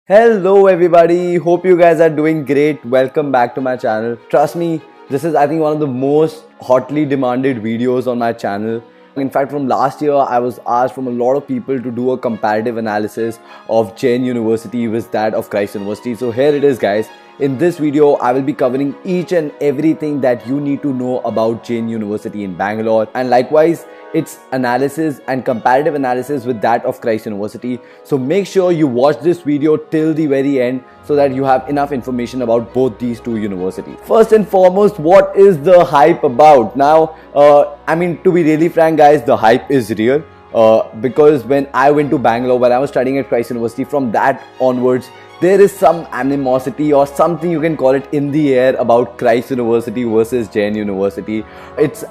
Hello everybody, hope you guys are doing great. Welcome back to my channel. Trust me, this is I think one of the most hotly demanded videos on my channel. In fact, from last year, I was asked from a lot of people to do a comparative analysis of Jain University with that of Christ University. So here it is guys. In this video, I will be covering each and everything that you need to know about Jain University in Bangalore, and likewise its analysis and comparative analysis with that of Christ University. So make sure you watch this video till the very end so that you have enough information about both these two universities. First and foremost, what is the hype about? Now, to be really frank guys, the hype is real. Because when I went to Bangalore, when I was studying at Christ University, from that onwards, there is some animosity or something you can call it in the air about Christ University versus Jain University.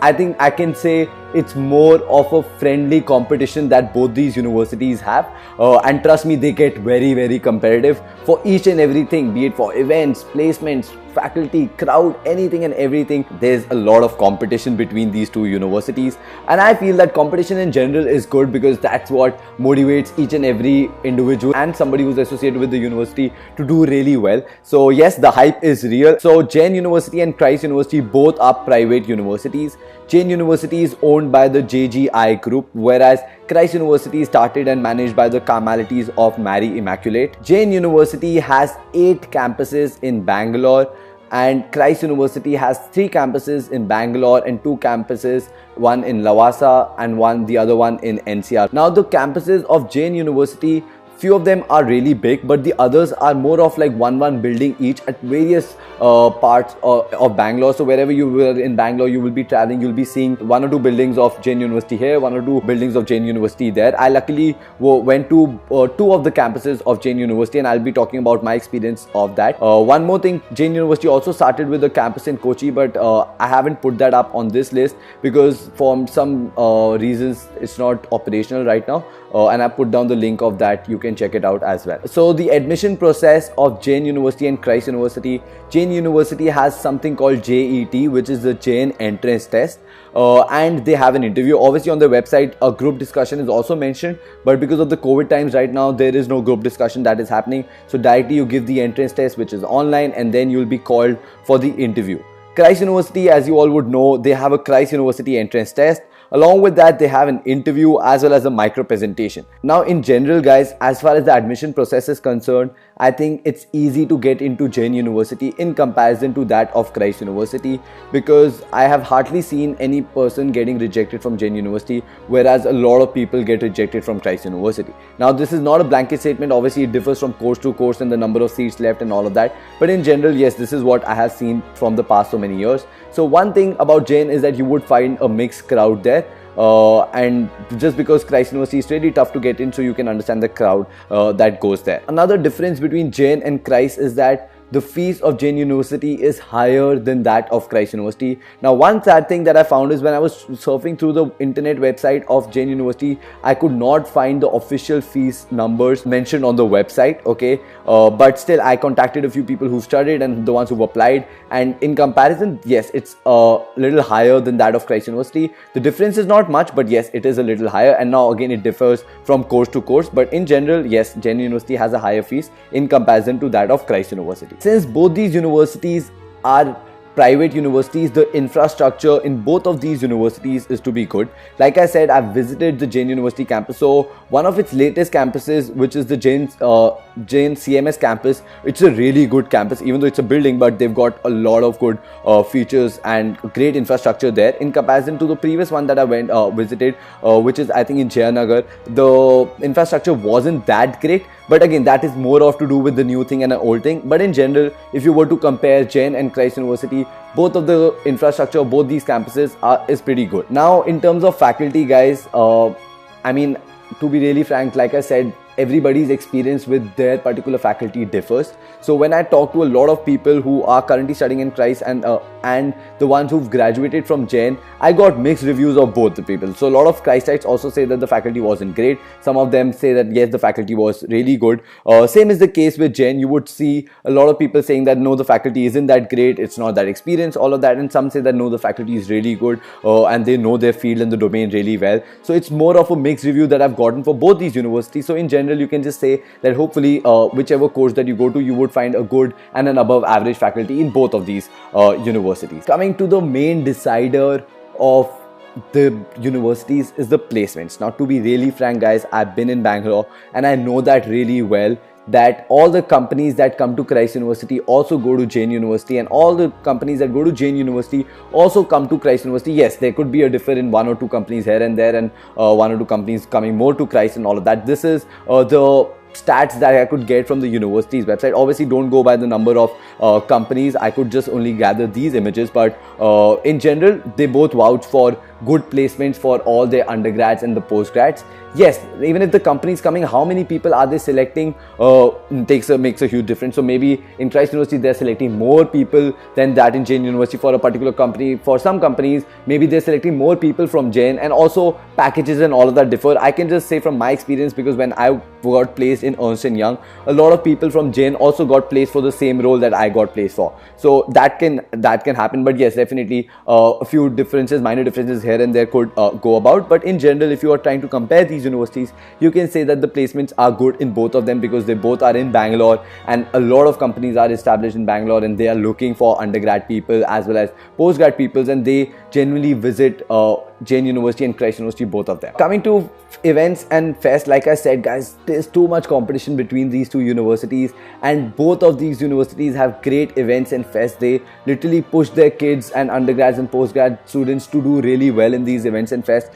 I think I can say it's more of a friendly competition that both these universities have, and trust me, they get very competitive for each and everything, be it for events, placements, faculty, crowd, anything and everything. There's a lot of competition between these two universities, and I feel that competition in general is good because that's what motivates each and every individual and somebody who's associated with the university to do really well. So yes, the hype is real. So Jain University and Christ University both are private universities. Jain University is owned by the JGI Group, whereas Christ University started and managed by the Carmelites of Mary Immaculate. Jain University has 8 campuses in Bangalore, and Christ University has 3 campuses in Bangalore and 2 campuses, one in Lavasa and the other one in NCR. Now the campuses of Jain University, few of them are really big, but the others are more of like one building each at various parts of Bangalore. So wherever you were in Bangalore, you will be traveling, you'll be seeing 1 or 2 buildings of Jain University here, 1 or 2 buildings of Jain University there. I luckily went to 2 of the campuses of Jain University, and I'll be talking about my experience of that. One more thing, Jain University also started with a campus in Kochi, but I haven't put that up on this list because for some reasons it's not operational right now, and I put down the link of that. You can check it out as well. So the admission process of Jain University and Christ University. Jain University has something called JET, which is the Jain entrance test, and they have an interview. Obviously on their website a group discussion is also mentioned, but because of the COVID times right now, there is no group discussion that is happening. So directly you give the entrance test, which is online, and then you'll be called for the interview. Christ University, as you all would know, they have a Christ University entrance test. Along with that, they have an interview as well as a micro presentation. Now in general guys, as far as the admission process is concerned, I think it's easy to get into Jain University in comparison to that of Christ University, because I have hardly seen any person getting rejected from Jain University, whereas a lot of people get rejected from Christ University. Now this is not a blanket statement, obviously it differs from course to course and the number of seats left and all of that, but in general, yes, this is what I have seen from the past so many years. So one thing about Jain is that you would find a mixed crowd there. And just because Christ University is really tough to get in, so you can understand the crowd that goes there. Another difference between Jain and Christ is that the fees of Jain University is higher than that of Christ University. Now one sad thing that I found is when I was surfing through the internet website of Jain University, I could not find the official fees numbers mentioned on the website, okay, but still I contacted a few people who studied and the ones who've applied, and in comparison, yes, it's a little higher than that of Christ University. The difference is not much, but yes, it is a little higher, and now again it differs from course to course, but in general, yes, Jain University has a higher fees in comparison to that of Christ University. Since both these universities are private universities, the infrastructure in both of these universities is to be good. Like I said, I've visited the Jain University campus. So one of its latest campuses, which is the Jain CMS campus, it's a really good campus, even though it's a building, but they've got a lot of good features and great infrastructure there. In comparison to the previous one that I visited, which is I think in Jayanagar, the infrastructure wasn't that great. But again, that is more of to do with the new thing and an old thing. But in general, if you were to compare Jain and Christ University, both of the infrastructure of both these campuses is pretty good. Now, in terms of faculty, guys, to be really frank, like I said, everybody's experience with their particular faculty differs. So when I talk to a lot of people who are currently studying in Christ and the ones who've graduated from Jain, I got mixed reviews of both the people. So a lot of Christites also say that the faculty wasn't great. Some of them say that yes, the faculty was really good. Same is the case with Jain. You would see a lot of people saying that no, the faculty isn't that great, it's not that experienced, all of that, and some say that no, the faculty is really good and they know their field and the domain really well. So it's more of a mixed review that I've gotten for both these universities. So in general, general, you can just say that hopefully whichever course that you go to, you would find a good and an above average faculty in both of these universities. Coming to the main decider of the universities is the placements. Now, to be really frank, guys, I've been in Bangalore and I know that really well, that all the companies that come to Christ University also go to Jain University, and all the companies that go to Jain University also come to Christ University. Yes, there could be a difference in one or two companies here and there, and one or two companies coming more to Christ and all of that. This is the stats that I could get from the university's website. Obviously, don't go by the number of companies. I could just only gather these images, but in general, they both vouch for good placements for all their undergrads and the postgrads. Yes, even if the company is coming, how many people are they selecting makes a huge difference. So maybe in Christ University they're selecting more people than that in Jain University for a particular company. For some companies, maybe they're selecting more people from Jain, and also packages and all of that differ. I can just say from my experience, because when I got placed in Ernst & Young, a lot of people from Jain also got placed for the same role that I got placed for. So that can happen. But yes, definitely a few differences, minor differences here and there could go about. But in general, if you are trying to compare these universities, you can say that the placements are good in both of them, because they both are in Bangalore, and a lot of companies are established in Bangalore, and they are looking for undergrad people as well as postgrad people, and they generally visit Jain University and Christ University, both of them. Coming to events and fest, like I said, guys, there's too much competition between these two universities, and both of these universities have great events and fest. They literally push their kids and undergrads and postgrad students to do really well in these events and fest.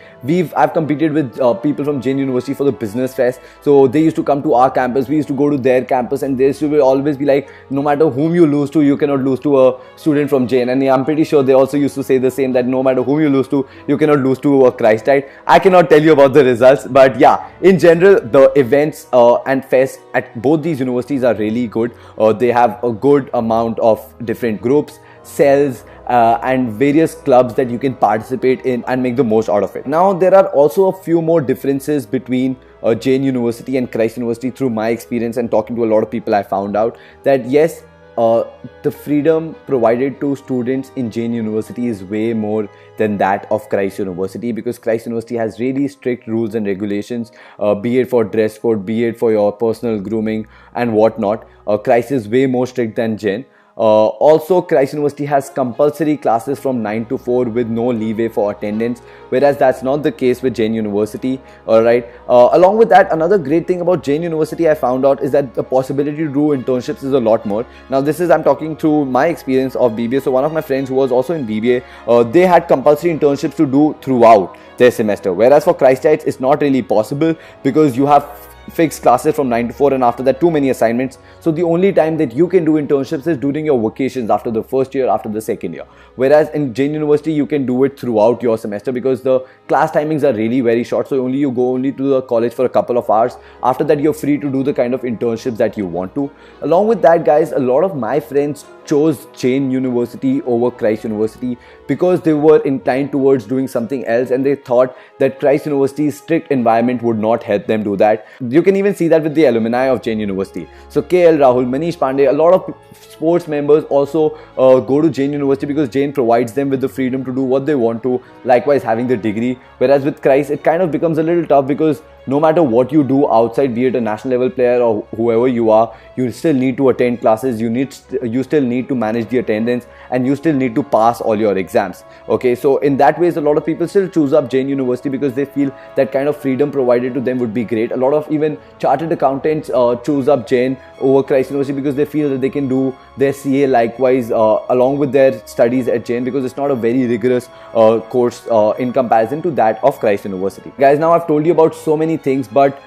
I've competed with people from Jain University for the business fest, so they used to come to our campus, we used to go to their campus, and there used to always be like, no matter whom you lose to, you cannot lose to a student from Jain. And I'm pretty sure they also used to say the same, that no matter whom you lose to, you cannot lose to a Christite. I cannot tell you about the results, but yeah, in general, the events and fest at both these universities are really good. They have a good amount of different groups, cells, and various clubs that you can participate in and make the most out of it. Now, there are also a few more differences between Jain University and Christ University. Through my experience and talking to a lot of people, I found out that yes, the freedom provided to students in Jain University is way more than that of Christ University, because Christ University has really strict rules and regulations, be it for dress code, be it for your personal grooming and whatnot. Christ is way more strict than Jain. Also, Christ University has compulsory classes from 9 to 4 with no leeway for attendance, whereas that's not the case with Jain University. Alright. Along with that, another great thing about Jain University I found out is that the possibility to do internships is a lot more. Now, I'm talking through my experience of BBA. So one of my friends who was also in BBA, they had compulsory internships to do throughout their semester, whereas for Christites it's not really possible, because you have fixed classes from 9 to 4, and after that too many assignments. So the only time that you can do internships is during your vacations after the first year, after the second year. Whereas in Jain University, you can do it throughout your semester, because the class timings are really very short. So you go only to the college for a couple of hours. After that, you're free to do the kind of internships that you want to. Along with that, guys, a lot of my friends chose Jain University over Christ University because they were inclined towards doing something else, and they thought that Christ University's strict environment would not help them do that. You can even see that with the alumni of Jain University. So KL Rahul, Manish Pandey, a lot of sports members also go to Jain University, because Jain provides them with the freedom to do what they want to, likewise having the degree. Whereas with Christ, it kind of becomes a little tough, because no matter what you do outside, be it a national level player or whoever you are, you still need to attend classes, you still need to manage the attendance, and you still need to pass all your exams. Okay, so in that ways, a lot of people still choose up Jain University, because they feel that kind of freedom provided to them would be great. A lot of even chartered accountants choose up Jain over Christ University, because they feel that they can do their CA likewise along with their studies at Jain, because it's not a very rigorous course in comparison to that of Christ University. Guys, now I've told you about so many things, but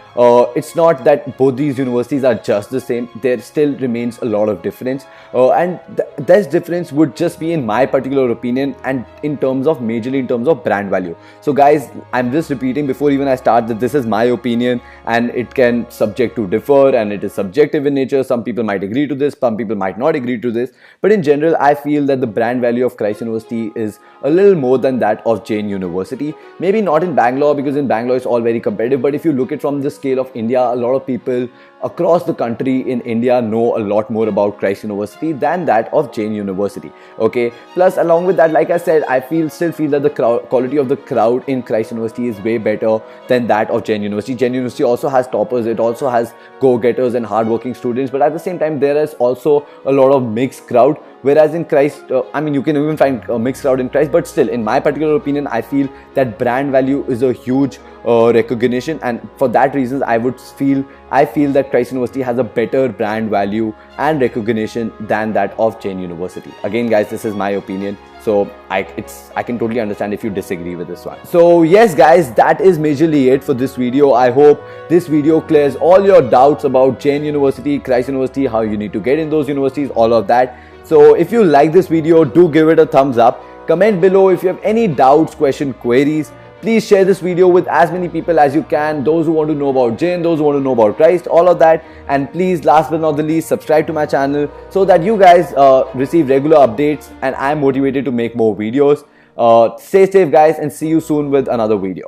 it's not that both these universities are just the same. There still remains a lot of difference, and this difference would just be in my particular opinion, and majorly in terms of brand value. So guys, I'm just repeating before even I start that this is my opinion, and it can subject to differ, and it is subjective in nature. Some people might agree to this, some people might not agree to this, but in general, I feel that the brand value of Christ University is a little more than that of Jain University. Maybe not in Bangalore, because in Bangalore it's all very competitive, but if you look at from the scale of India, a lot of people across the country in India know a lot more about Christ University than that of Jain University. Okay. Plus, along with that, like I said, I still feel that the quality of the crowd in Christ University is way better than that of Jain University. Jain University also has toppers. It also has go-getters and hardworking students. But at the same time, there is also a lot of mixed crowd. Whereas in Christ, you can even find a mixed crowd in Christ, but still, in my particular opinion, I feel that brand value is a huge recognition, and for that reason, I feel that Christ University has a better brand value and recognition than that of Jain University. Again, guys, this is my opinion, so I can totally understand if you disagree with this one. So yes, guys, that is majorly it for this video. I hope this video clears all your doubts about Jain University, Christ University, how you need to get in those universities, all of that. So if you like this video, do give it a thumbs up. Comment below if you have any doubts, questions, queries. Please share this video with as many people as you can. Those who want to know about Jain, those who want to know about Christ, all of that. And please, last but not the least, subscribe to my channel so that you guys receive regular updates and I'm motivated to make more videos. Stay safe, guys, and see you soon with another video.